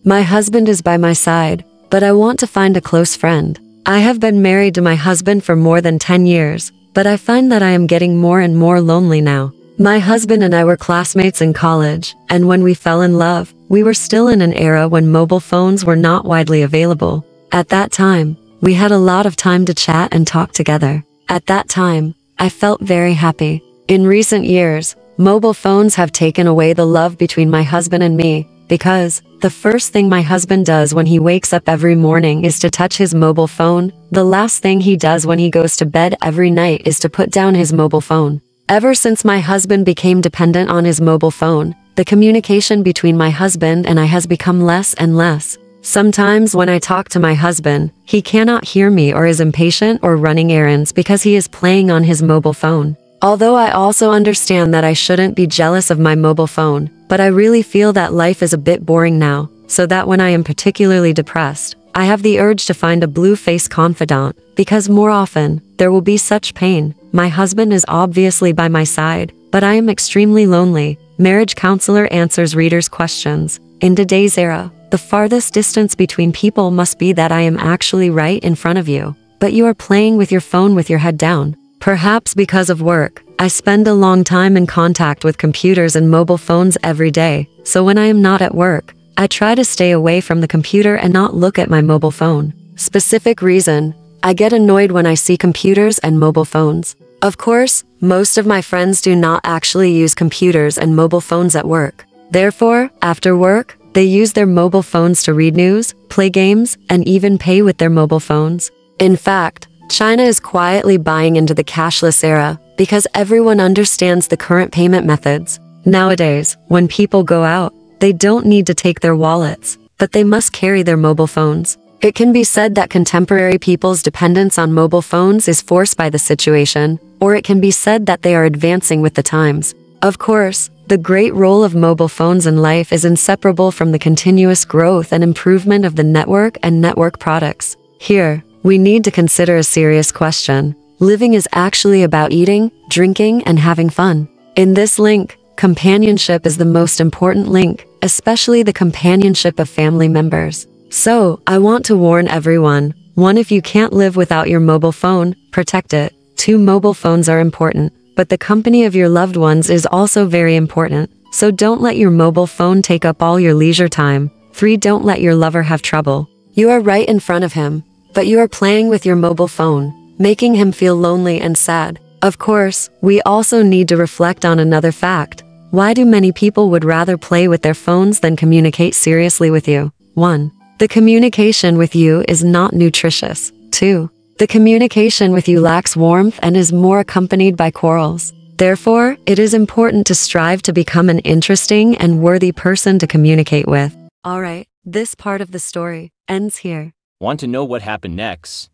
My husband is by my side, but I want to find a close friend. I have been married to my husband for more than 10 years, but I find that I am getting more and more lonely now. My husband and I were classmates in college, and when we fell in love, we were still in an era when mobile phones were not widely available. At that time, we had a lot of time to chat and talk together. At that time, I felt very happy. In recent years, mobile phones have taken away the love between my husband and me, because the first thing my husband does when he wakes up every morning is to touch his mobile phone. The last thing he does when he goes to bed every night is to put down his mobile phone. Ever since my husband became dependent on his mobile phone, the communication between my husband and I has become less and less. Sometimes when I talk to my husband, he cannot hear me or is impatient or running errands because he is playing on his mobile phone. Although I also understand that I shouldn't be jealous of my mobile phone, but I really feel that life is a bit boring now, so that when I am particularly depressed, I have the urge to find a blue-faced confidant, because more often, there will be such pain. My husband is obviously by my side, but I am extremely lonely. Marriage counselor answers readers' questions. In today's era, the farthest distance between people must be that I am actually right in front of you, but you are playing with your phone with your head down. Perhaps because of work, I spend a long time in contact with computers and mobile phones every day, so when I am not at work, I try to stay away from the computer and not look at my mobile phone. Specific reason: I get annoyed when I see computers and mobile phones. Of course, most of my friends do not actually use computers and mobile phones at work. Therefore, after work, they use their mobile phones to read news, play games, and even pay with their mobile phones. In fact, China is quietly buying into the cashless era because everyone understands the current payment methods. Nowadays, when people go out, they don't need to take their wallets, but they must carry their mobile phones. It can be said that contemporary people's dependence on mobile phones is forced by the situation, or it can be said that they are advancing with the times. Of course, the great role of mobile phones in life is inseparable from the continuous growth and improvement of the network and network products. Here, we need to consider a serious question. Living is actually about eating, drinking, and having fun. In this link, companionship is the most important link, especially the companionship of family members. So, I want to warn everyone. 1. If you can't live without your mobile phone, protect it. 2. Mobile phones are important, but the company of your loved ones is also very important. So don't let your mobile phone take up all your leisure time. 3. Don't let your lover have trouble. You are right in front of him, but you are playing with your mobile phone, making him feel lonely and sad. Of course, we also need to reflect on another fact. Why do many people would rather play with their phones than communicate seriously with you? 1. The communication with you is not nutritious. 2. The communication with you lacks warmth and is more accompanied by quarrels. Therefore, it is important to strive to become an interesting and worthy person to communicate with. Alright, this part of the story ends here. Want to know what happened next?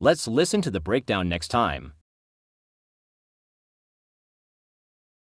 Let's listen to the breakdown next time.